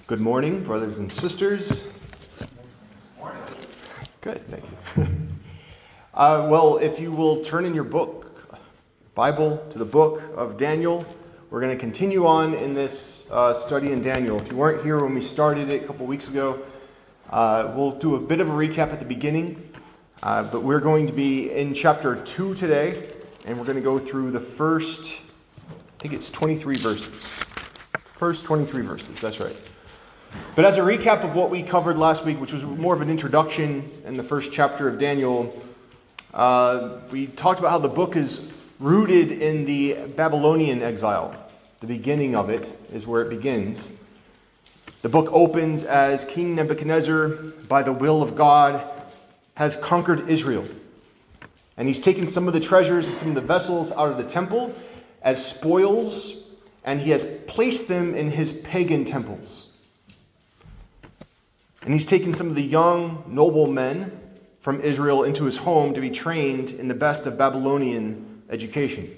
Good morning, brothers and sisters. Morning. Good, thank you. Well, if you will turn in your Bible to the book of Daniel, we're going to continue on in this study in Daniel. If you weren't here when we started it a couple weeks ago, we'll do a bit of a recap at the beginning, but we're going to be in chapter 2 today, and we're going to go through the first, I think it's 23 verses. First 23 verses, that's right. But as a recap of what we covered last week, which was more of an introduction in the first chapter of Daniel, we talked about how the book is rooted in the Babylonian exile. The beginning of it is where it begins. The book opens as King Nebuchadnezzar, by the will of God, has conquered Israel. And he's taken some of the treasures and some of the vessels out of the temple as spoils, and he has placed them in his pagan temples. And he's taken some of the young, noble men from Israel into his home to be trained in the best of Babylonian education.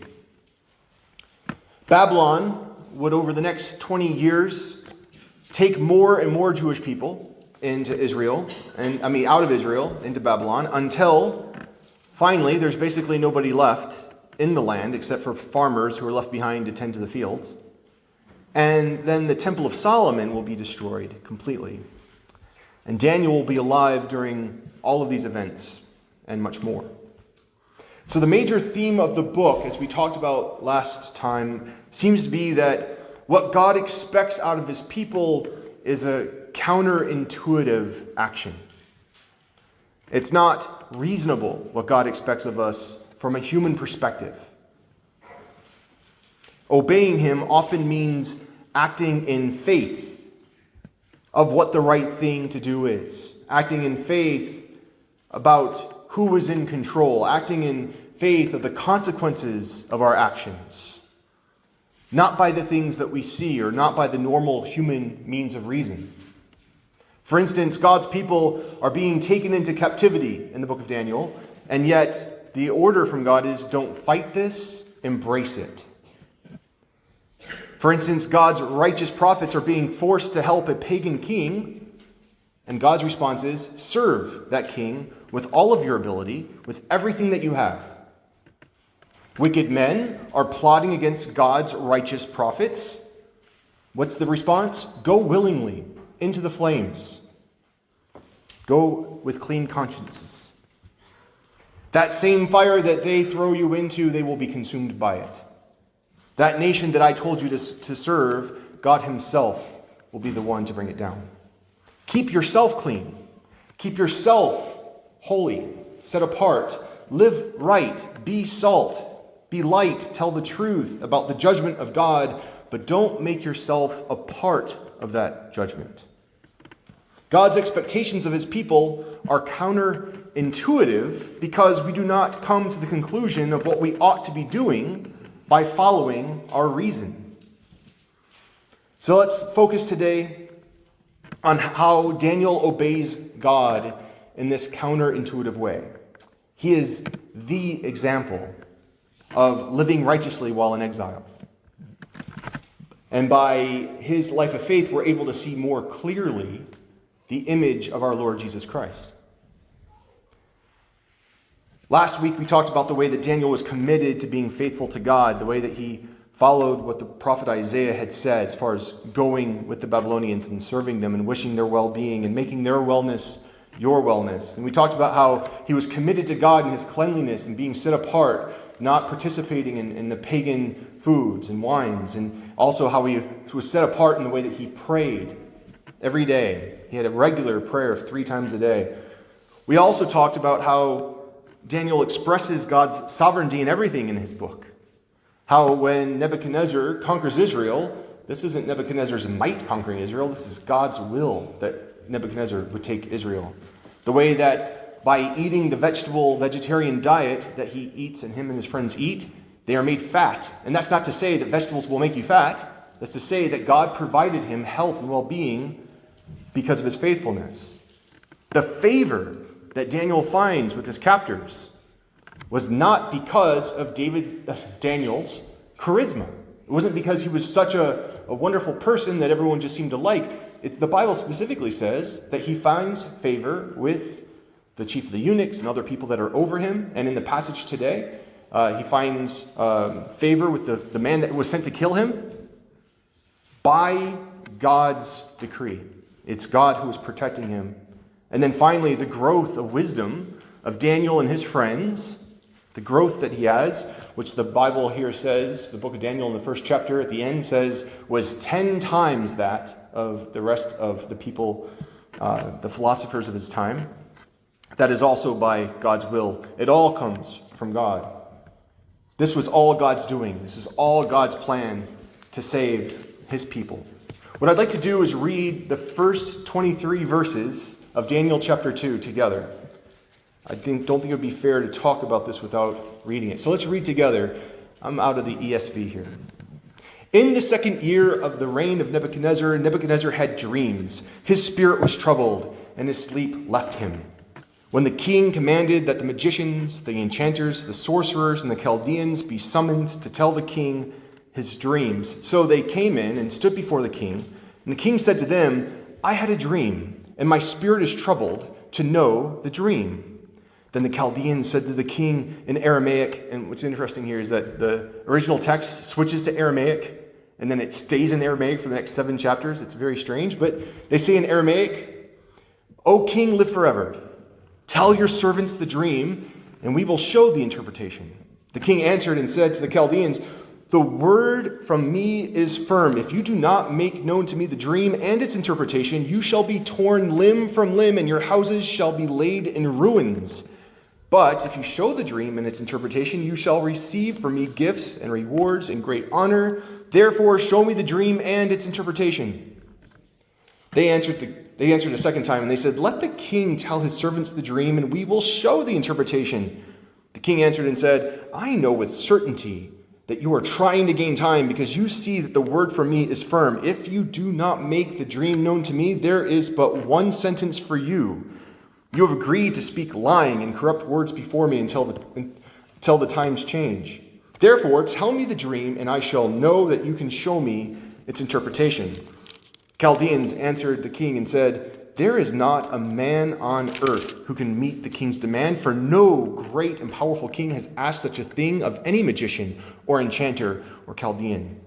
Babylon would, over the next 20 years, take more and more Jewish people into Israel, out of Israel into Babylon, until finally there's basically nobody left in the land except for farmers who are left behind to tend to the fields. And then the Temple of Solomon will be destroyed completely. And Daniel will be alive during all of these events and much more. So the major theme of the book, as we talked about last time, seems to be that what God expects out of his people is a counterintuitive action. It's not reasonable what God expects of us from a human perspective. Obeying him often means acting in faith of what the right thing to do is. Acting in faith about who is in control. Acting in faith of the consequences of our actions. Not by the things that we see or not by the normal human means of reason. For instance, God's people are being taken into captivity in the book of Daniel, and yet the order from God is don't fight this, embrace it. For instance, God's righteous prophets are being forced to help a pagan king, and God's response is, serve that king with all of your ability, with everything that you have. Wicked men are plotting against God's righteous prophets. What's the response? Go willingly into the flames. Go with clean consciences. That same fire that they throw you into, they will be consumed by it. That nation that I told you to serve, God himself will be the one to bring it down. Keep yourself clean. Keep yourself holy, set apart. Live right. Be salt. Be light. Tell the truth about the judgment of God, but don't make yourself a part of that judgment. God's expectations of his people are counterintuitive because we do not come to the conclusion of what we ought to be doing by following our reason. So let's focus today on how Daniel obeys God in this counterintuitive way. He is the example of living righteously while in exile. And by his life of faith, we're able to see more clearly the image of our Lord Jesus Christ. Last week we talked about the way that Daniel was committed to being faithful to God, the way that he followed what the prophet Isaiah had said as far as going with the Babylonians and serving them and wishing their well-being and making their wellness your wellness. And we talked about how he was committed to God and his cleanliness and being set apart, not participating in the pagan foods and wines, and also how he was set apart in the way that he prayed every day. He had a regular prayer of 3 times a day. We also talked about how Daniel expresses God's sovereignty in everything in his book. How when Nebuchadnezzar conquers Israel, this isn't Nebuchadnezzar's might conquering Israel, this is God's will that Nebuchadnezzar would take Israel. The way that by eating the vegetarian diet that he eats and him and his friends eat, they are made fat. And that's not to say that vegetables will make you fat. That's to say that God provided him health and well-being because of his faithfulness. The favor that Daniel finds with his captors was not because of Daniel's charisma. It wasn't because he was such a wonderful person that everyone just seemed to like. the Bible specifically says that he finds favor with the chief of the eunuchs and other people that are over him. And in the passage today, he finds favor with the man that was sent to kill him by God's decree. It's God who is protecting him. And then finally, the growth of wisdom of Daniel and his friends, the growth that he has, which the Bible here says, the book of Daniel in the first chapter at the end says, was 10 times that of the rest of the people, the philosophers of his time. That is also by God's will. It all comes from God. This was all God's doing. This is all God's plan to save his people. What I'd like to do is read the first 23 verses of Daniel chapter 2 together. I don't think it would be fair to talk about this without reading it. So let's read together. I'm out of the ESV here. In the second year of the reign of Nebuchadnezzar, Nebuchadnezzar had dreams. His spirit was troubled, and his sleep left him. When the king commanded that the magicians, the enchanters, the sorcerers, and the Chaldeans be summoned to tell the king his dreams. So they came in and stood before the king. And the king said to them, I had a dream, and my spirit is troubled to know the dream. Then the Chaldeans said to the king in Aramaic, and what's interesting here is that the original text switches to Aramaic, and then it stays in Aramaic for the next 7 chapters. It's very strange, but they say in Aramaic, O king, live forever. Tell your servants the dream, and we will show the interpretation. The king answered and said to the Chaldeans, the word from me is firm. If you do not make known to me the dream and its interpretation, you shall be torn limb from limb, and your houses shall be laid in ruins. But if you show the dream and its interpretation, you shall receive from me gifts and rewards and great honor. Therefore, show me the dream and its interpretation. They answered a second time, and they said, let the king tell his servants the dream, and we will show the interpretation. The king answered and said, I know with certainty that you are trying to gain time, because you see that the word from me is firm. If you do not make the dream known to me, there is but one sentence for you. You have agreed to speak lying and corrupt words before me until the times change. Therefore, tell me the dream, and I shall know that you can show me its interpretation. Chaldeans answered the king and said, there is not a man on earth who can meet the king's demand, for no great and powerful king has asked such a thing of any magician or enchanter or Chaldean.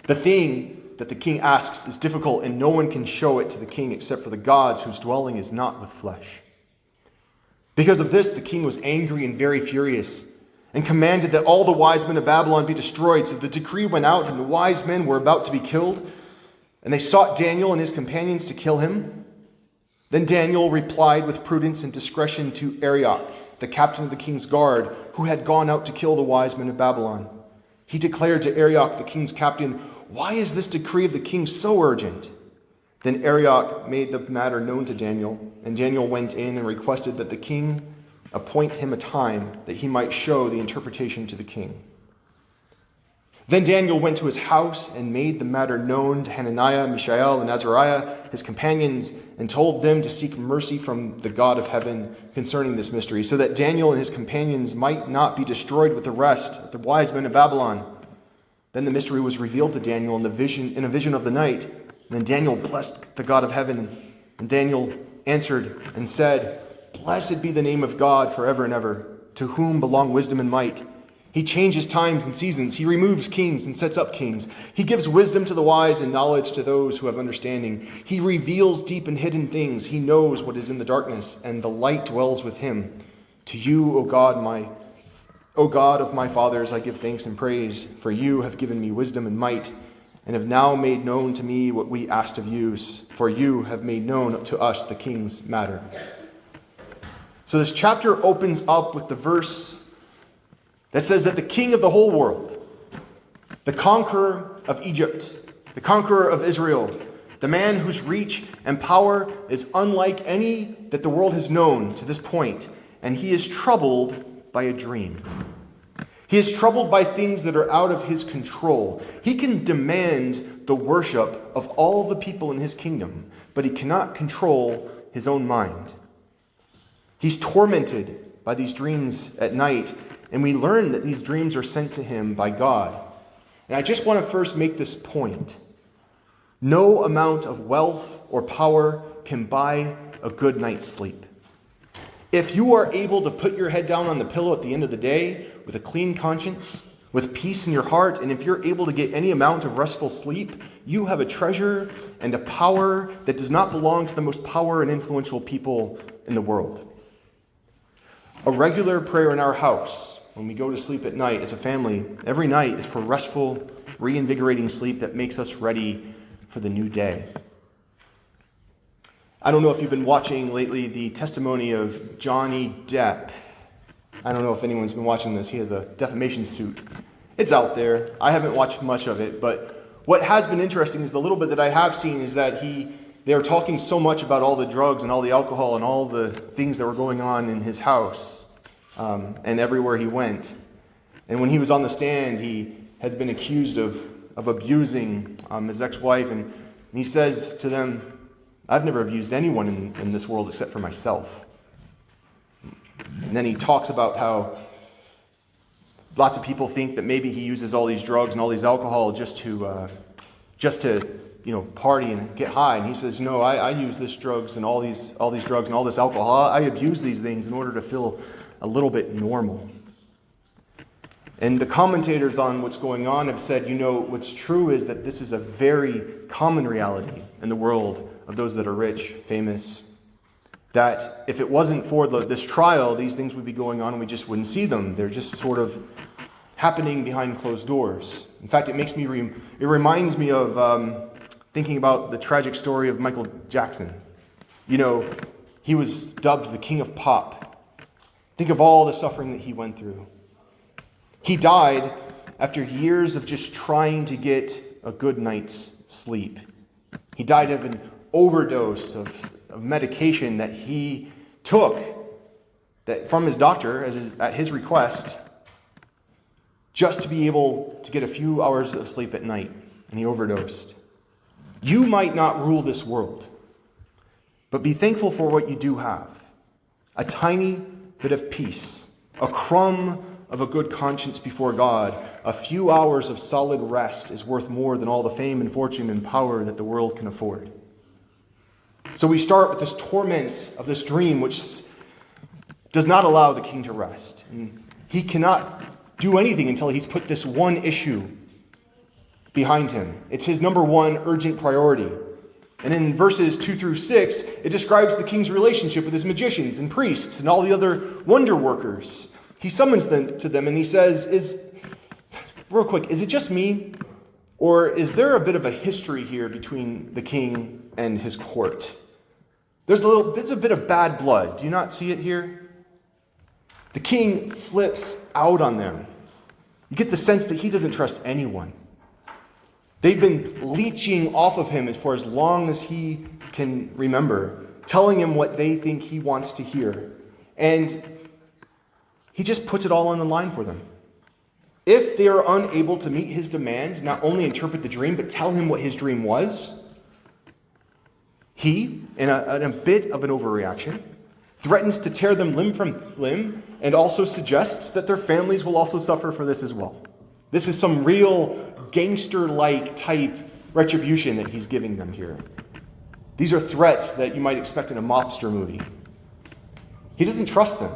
The thing that the king asks is difficult, and no one can show it to the king except for the gods whose dwelling is not with flesh. Because of this, the king was angry and very furious, and commanded that all the wise men of Babylon be destroyed. So the decree went out, and the wise men were about to be killed, and they sought Daniel and his companions to kill him. Then Daniel replied with prudence and discretion to Arioch, the captain of the king's guard, who had gone out to kill the wise men of Babylon. He declared to Arioch, the king's captain, why is this decree of the king so urgent? Then Arioch made the matter known to Daniel, and Daniel went in and requested that the king appoint him a time that he might show the interpretation to the king. Then Daniel went to his house and made the matter known to Hananiah, Mishael, and Azariah, his companions, and told them to seek mercy from the God of heaven concerning this mystery, so that Daniel and his companions might not be destroyed with the rest of the wise men of Babylon. Then the mystery was revealed to Daniel in a vision of the night. And then Daniel blessed the God of heaven. And Daniel answered and said, blessed be the name of God forever and ever, to whom belong wisdom and might. He changes times and seasons. He removes kings and sets up kings. He gives wisdom to the wise and knowledge to those who have understanding. He reveals deep and hidden things. He knows what is in the darkness, and the light dwells with him. To you, O God of my fathers, I give thanks and praise, for you have given me wisdom and might, and have now made known to me what we asked of you, for you have made known to us the king's matter. So this chapter opens up with the verse that says that the king of the whole world, the conqueror of Egypt, the conqueror of Israel, the man whose reach and power is unlike any that the world has known to this point, and he is troubled by a dream. He is troubled by things that are out of his control. He can demand the worship of all the people in his kingdom, but he cannot control his own mind. He's tormented by these dreams at night, and we learn that these dreams are sent to him by God. And I just want to first make this point. No amount of wealth or power can buy a good night's sleep. If you are able to put your head down on the pillow at the end of the day with a clean conscience, with peace in your heart, and if you're able to get any amount of restful sleep, you have a treasure and a power that does not belong to the most power and influential people in the world. A regular prayer in our house, when we go to sleep at night as a family, every night is for restful, reinvigorating sleep that makes us ready for the new day. I don't know if you've been watching lately the testimony of Johnny Depp. I don't know if anyone's been watching this. He has a defamation suit. It's out there. I haven't watched much of it, but what has been interesting is the little bit that I have seen is that they're talking so much about all the drugs and all the alcohol and all the things that were going on in his house and everywhere he went. And when he was on the stand, he had been accused of abusing his ex-wife, and he says to them, "I've never abused anyone in this world except for myself." And then he talks about how lots of people think that maybe he uses all these drugs and all these alcohol just to party and get high. And he says, "No, I use this drugs and all these drugs and all this alcohol. I abuse these things in order to feel a little bit normal." And the commentators on what's going on have said, what's true is that this is a very common reality in the world of those that are rich, famous, that if it wasn't for this trial, these things would be going on and we just wouldn't see them. They're just sort of happening behind closed doors. In fact, it reminds me of thinking about the tragic story of Michael Jackson. He was dubbed the King of Pop. Think of all the suffering that he went through. He died after years of just trying to get a good night's sleep. He died of an overdose of medication that he took from his doctor at his request just to be able to get a few hours of sleep at night, and he overdosed. You might not rule this world, but be thankful for what you do have. A tiny bit of peace, a crumb of a good conscience before God, a few hours of solid rest is worth more than all the fame and fortune and power that the world can afford. So we start with this torment of this dream, which does not allow the king to rest. And he cannot do anything until he's put this one issue behind him. It's his number one urgent priority. And in verses 2 through 6, it describes the king's relationship with his magicians and priests and all the other wonder workers. He summons them to them and he says, is it just me? Or is there a bit of a history here between the king and his court? There's a bit of bad blood. Do you not see it here? The king flips out on them. You get the sense that he doesn't trust anyone. They've been leeching off of him for as long as he can remember, telling him what they think he wants to hear. And he just puts it all on the line for them. If they are unable to meet his demand, not only interpret the dream, but tell him what his dream was, he, in a bit of an overreaction, threatens to tear them limb from limb and also suggests that their families will also suffer for this as well. This is some real gangster-like type retribution that he's giving them here. These are threats that you might expect in a mobster movie. He doesn't trust them.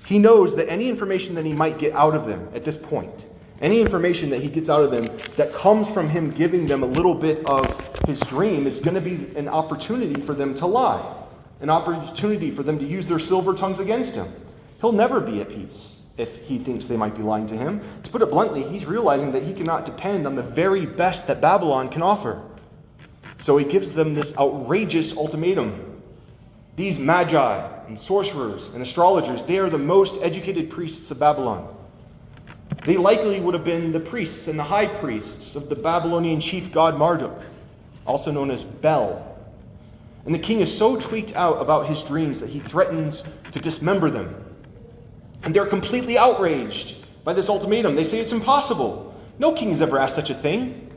He knows that any information that he might get out of them at this point, any information that he gets out of them that comes from him giving them a little bit of his dream is going to be an opportunity for them to lie, an opportunity for them to use their silver tongues against him. He'll never be at peace if he thinks they might be lying to him. To put it bluntly, he's realizing that he cannot depend on the very best that Babylon can offer. So he gives them this outrageous ultimatum. These magi and sorcerers and astrologers, they are the most educated priests of Babylon. They likely would have been the priests and the high priests of the Babylonian chief god Marduk, also known as Bel. And the king is so tweaked out about his dreams that he threatens to dismember them. And they're completely outraged by this ultimatum. They say it's impossible. No king has ever asked such a thing.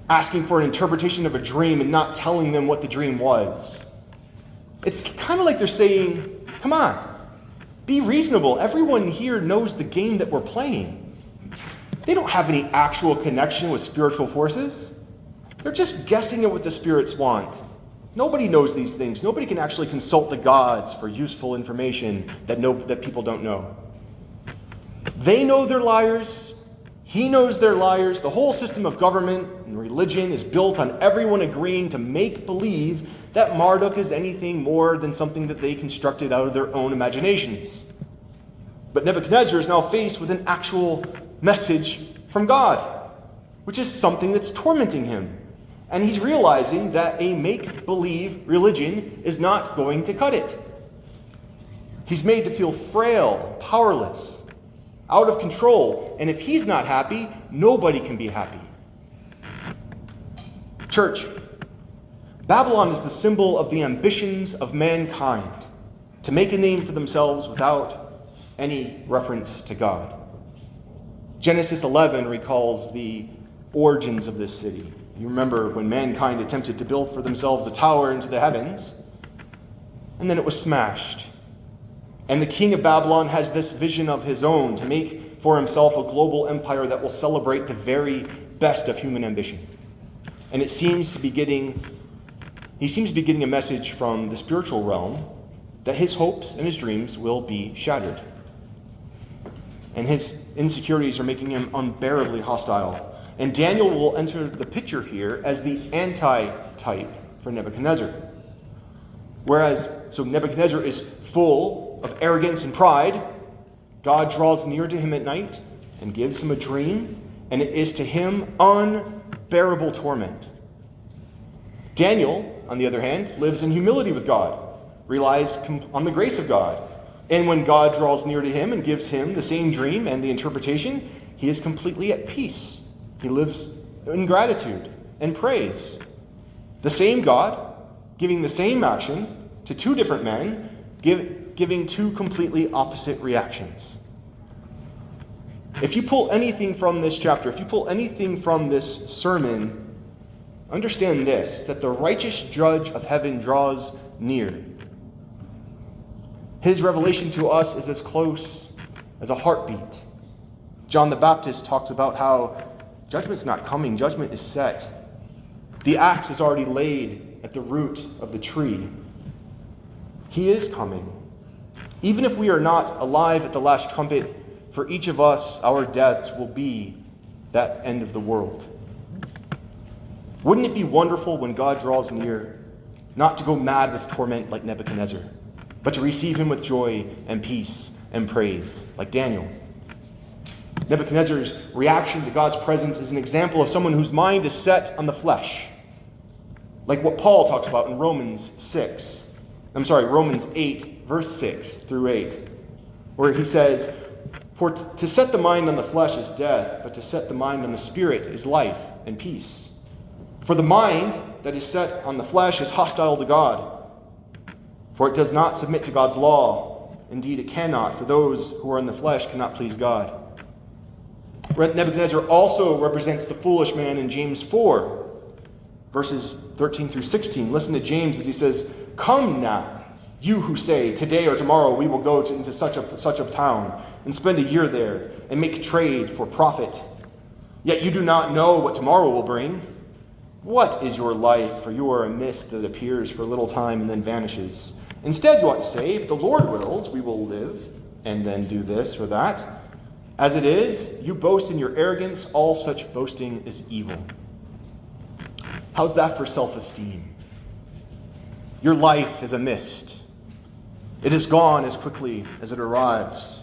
Asking for an interpretation of a dream and not telling them what the dream was. It's kind of like they're saying, come on, be reasonable. Everyone here knows the game that we're playing. They don't have any actual connection with spiritual forces. They're just guessing at what the spirits want. Nobody knows these things. Nobody can actually consult the gods for useful information that people don't know. They know they're liars. He knows they're liars. The whole system of government and religion is built on everyone agreeing to make believe that Marduk is anything more than something that they constructed out of their own imaginations. But Nebuchadnezzar is now faced with an actual message from God, which is something that's tormenting him. And he's realizing that a make-believe religion is not going to cut it. He's made to feel frail, powerless, out of control. And if he's not happy, nobody can be happy. Church, Babylon is the symbol of the ambitions of mankind to make a name for themselves without any reference to God. Genesis 11 recalls the origins of this city. You remember when mankind attempted to build for themselves a tower into the heavens, and then it was smashed. And the king of Babylon has this vision of his own to make for himself a global empire that will celebrate the very best of human ambition. And he seems to be getting a message from the spiritual realm that his hopes and his dreams will be shattered. And his insecurities are making him unbearably hostile. And Daniel will enter the picture here as the anti-type for Nebuchadnezzar. So Nebuchadnezzar is full of arrogance and pride. God draws near to him at night and gives him a dream, and it is to him unbearable torment. Daniel, on the other hand, lives in humility with God, relies on the grace of God. And when God draws near to him and gives him the same dream and the interpretation, he is completely at peace. He lives in gratitude and praise. The same God giving the same action to two different men, giving two completely opposite reactions. If you pull anything from this chapter, if you pull anything from this sermon, understand this, that the righteous judge of heaven draws near. His revelation to us is as close as a heartbeat. John the Baptist talks about how judgment's not coming, judgment is set. The axe is already laid at the root of the tree. He is coming. Even if we are not alive at the last trumpet, for each of us, our deaths will be that end of the world. Wouldn't it be wonderful when God draws near, not to go mad with torment like Nebuchadnezzar, but to receive him with joy and peace and praise like Daniel? Nebuchadnezzar's reaction to God's presence is an example of someone whose mind is set on the flesh, like what Paul talks about in Romans 8, verse 6 through 8, where he says, "For to set the mind on the flesh is death, but to set the mind on the spirit is life and peace. For the mind that is set on the flesh is hostile to God, for it does not submit to God's law. Indeed, it cannot, for those who are in the flesh cannot please God." Nebuchadnezzar also represents the foolish man in James 4, verses 13 through 16. Listen to James as he says, "Come now, you who say, today or tomorrow we will go into such a town and spend a year there and make trade for profit. Yet you do not know what tomorrow will bring. What is your life? For you are a mist that appears for a little time and then vanishes. Instead, you ought to say, if the Lord wills, we will live and then do this or that. As it is, you boast in your arrogance. All such boasting is evil." How's that for self-esteem? Your life is a mist. It is gone as quickly as it arrives.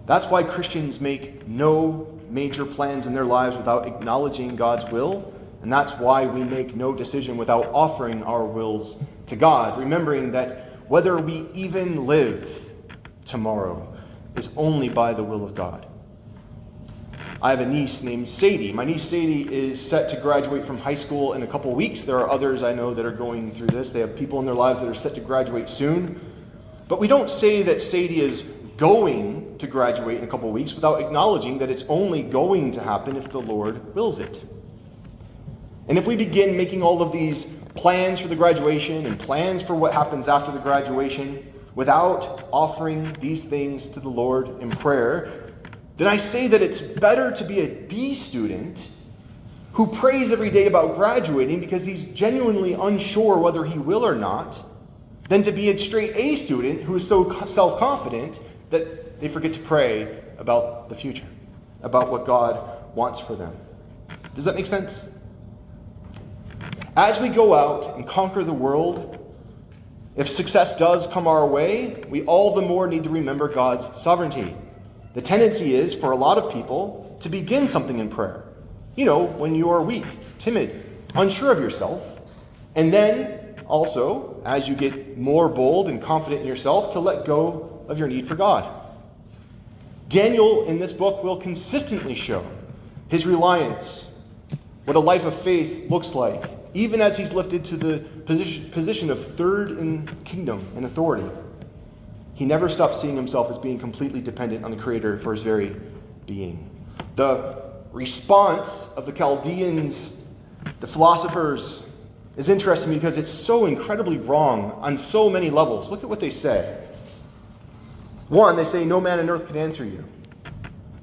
That's why Christians make no major plans in their lives without acknowledging God's will. And that's why we make no decision without offering our wills to God, remembering that whether we even live tomorrow is only by the will of God. I have a niece named Sadie. My niece Sadie is set to graduate from high school in a couple weeks. There are others I know that are going through this. They have people in their lives that are set to graduate soon. But we don't say that Sadie is going to graduate in a couple weeks without acknowledging that it's only going to happen if the Lord wills it. And if we begin making all of these plans for the graduation and plans for what happens after the graduation without offering these things to the Lord in prayer, then I say that it's better to be a D student who prays every day about graduating because he's genuinely unsure whether he will or not, than to be a straight A student who is so self-confident that they forget to pray about the future, about what God wants for them. Does that make sense? As we go out and conquer the world, if success does come our way, we all the more need to remember God's sovereignty. The tendency is, for a lot of people, to begin something in prayer. When you are weak, timid, unsure of yourself. And then, also, as you get more bold and confident in yourself, to let go of your need for God. Daniel, in this book, will consistently show his reliance, what a life of faith looks like, even as he's lifted to the position of third in kingdom and authority. He never stops seeing himself as being completely dependent on the Creator for his very being. The response of the Chaldeans, the philosophers, is interesting because it's so incredibly wrong on so many levels. Look at what they say. One, they say, no man on earth can answer you.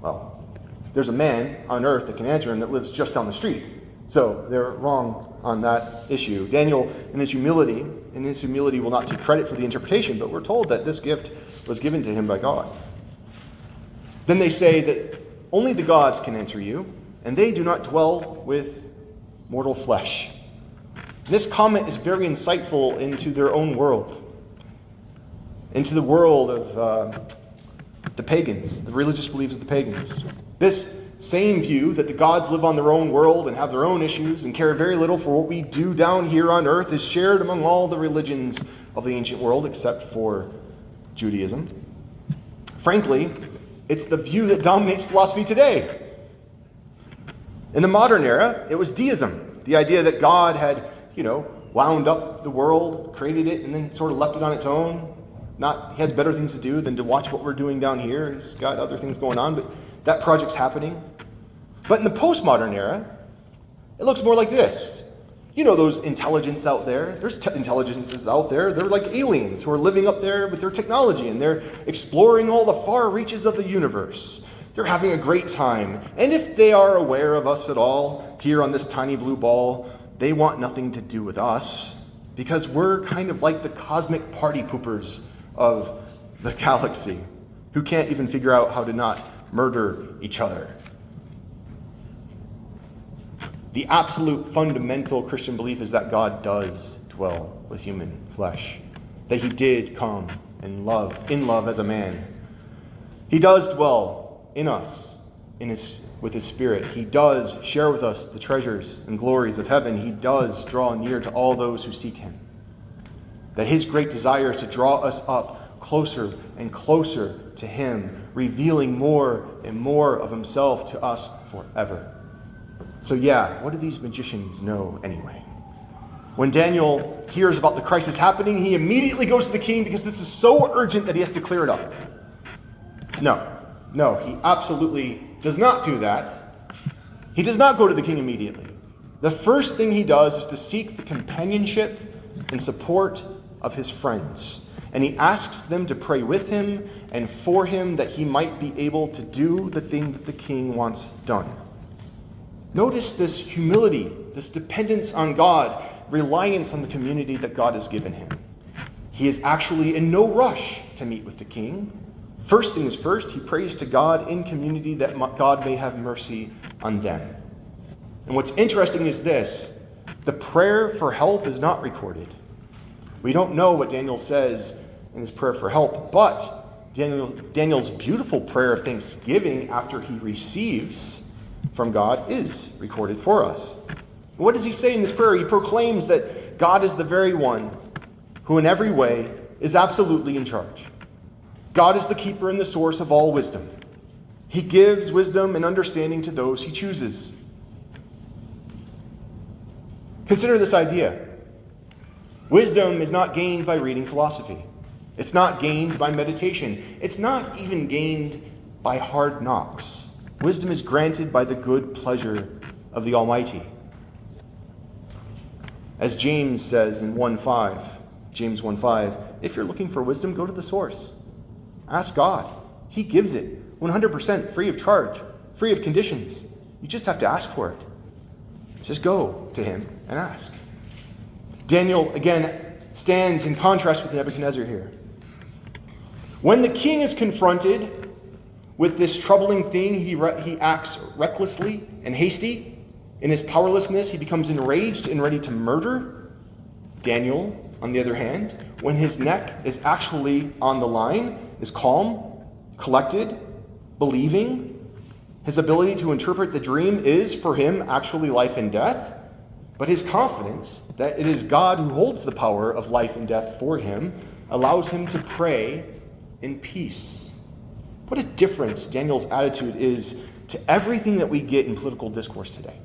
Well, there's a man on earth that can answer him that lives just down the street. So they're wrong on that issue. Daniel, in his humility will not take credit for the interpretation, but we're told that this gift was given to him by God. Then they say that only the gods can answer you, and they do not dwell with mortal flesh. This comment is very insightful into their own world, into the world of the pagans, the religious beliefs of the pagans. This same view that the gods live on their own world and have their own issues and care very little for what we do down here on earth is shared among all the religions of the ancient world except for Judaism. Frankly, it's the view that dominates philosophy today. In the modern era, it was deism, the idea that God had, wound up the world, created it, and then sort of left it on its own. He has better things to do than to watch what we're doing down here. He's got other things going on, but that project's happening. But in the postmodern era, it looks more like this. Those intelligence out there. There's intelligences out there. They're like aliens who are living up there with their technology, and they're exploring all the far reaches of the universe. They're having a great time. And if they are aware of us at all here on this tiny blue ball, they want nothing to do with us because we're kind of like the cosmic party poopers of the galaxy who can't even figure out how to not murder each other. The absolute fundamental Christian belief is that God does dwell with human flesh, that he did come in love as a man. He does dwell in us with his Spirit. He does share with us the treasures and glories of heaven. He does draw near to all those who seek him. That his great desire is to draw us up closer and closer to him, revealing more and more of himself to us forever. So what do these magicians know anyway? When Daniel hears about the crisis happening, he immediately goes to the king because this is so urgent that he has to clear it up. No, he absolutely does not do that. He does not go to the king immediately. The first thing he does is to seek the companionship and support of his friends. And he asks them to pray with him and for him that he might be able to do the thing that the king wants done. Notice this humility, this dependence on God, reliance on the community that God has given him. He is actually in no rush to meet with the king. First things first, he prays to God in community that God may have mercy on them. And what's interesting is this: the prayer for help is not recorded. We don't know what Daniel says in his prayer for help, but Daniel's beautiful prayer of thanksgiving after he receives from God is recorded for us. What does he say in this prayer? He proclaims that God is the very one who in every way is absolutely in charge. God is the keeper and the source of all wisdom. He gives wisdom and understanding to those he chooses. Consider this idea. Wisdom is not gained by reading philosophy. It's not gained by meditation. It's not even gained by hard knocks. Wisdom is granted by the good pleasure of the Almighty. As James says in James 1:5, if you're looking for wisdom, go to the source. Ask God. He gives it 100% free of charge, free of conditions. You just have to ask for it. Just go to him and ask. Daniel, again, stands in contrast with Nebuchadnezzar here. When the king is confronted with this troubling thing, he acts recklessly and hasty. In his powerlessness, he becomes enraged and ready to murder. Daniel, on the other hand, when his neck is actually on the line, is calm, collected, believing. His ability to interpret the dream is, for him, actually life and death. But his confidence that it is God who holds the power of life and death for him allows him to pray in peace. What a difference Daniel's attitude is to everything that we get in political discourse today.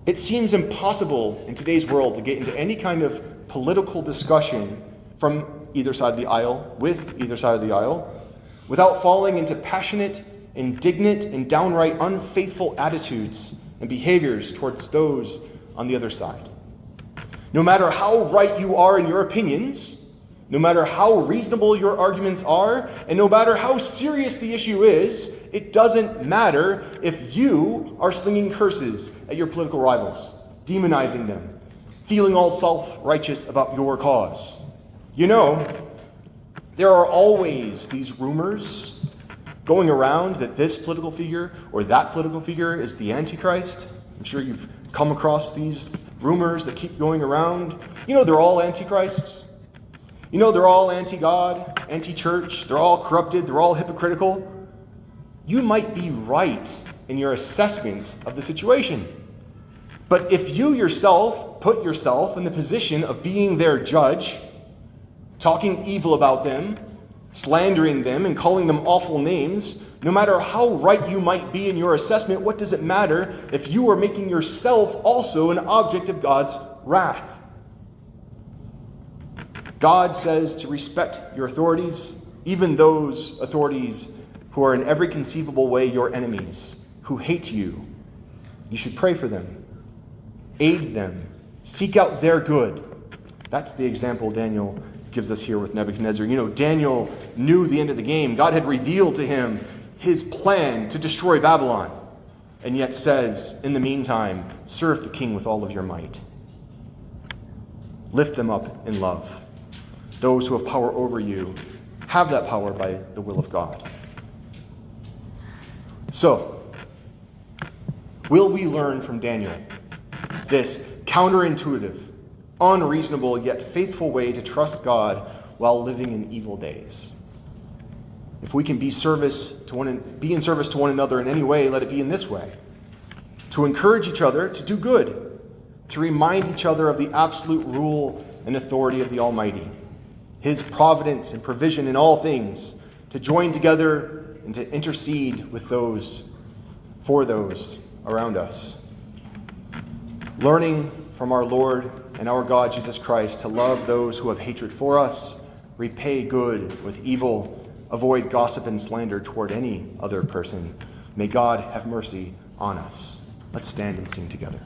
It seems impossible in today's world to get into any kind of political discussion from either side of the aisle, with either side of the aisle, without falling into passionate, indignant, and downright unfaithful attitudes and behaviors towards those on the other side. No matter how right you are in your opinions, no matter how reasonable your arguments are, and no matter how serious the issue is, it doesn't matter if you are slinging curses at your political rivals, demonizing them, feeling all self-righteous about your cause. You know, there are always these rumors going around that this political figure or that political figure is the Antichrist. I'm sure you've come across these rumors that keep going around. You know, they're all Antichrists. You know, they're all anti-God, anti-church. They're all corrupted. They're all hypocritical. You might be right in your assessment of the situation. But if you yourself put yourself in the position of being their judge, talking evil about them, slandering them, and calling them awful names, no matter how right you might be in your assessment, what does it matter if you are making yourself also an object of God's wrath? God says to respect your authorities, even those authorities who are in every conceivable way your enemies, who hate you. You should pray for them, aid them, seek out their good. That's the example Daniel gives us here with Nebuchadnezzar. You know, Daniel knew the end of the game. God had revealed to him his plan to destroy Babylon, and yet says, in the meantime, serve the king with all of your might. Lift them up in love. Those who have power over you have that power by the will of God. So, will we learn from Daniel this counterintuitive, unreasonable yet faithful way to trust God while living in evil days? If we can be in service to one another in any way, let it be in this way: to encourage each other to do good, to remind each other of the absolute rule and authority of the Almighty, His providence and provision in all things, to join together and to intercede with those, for those around us. Learning from our Lord and our God Jesus Christ to love those who have hatred for us, repay good with evil, avoid gossip and slander toward any other person. May God have mercy on us. Let's stand and sing together.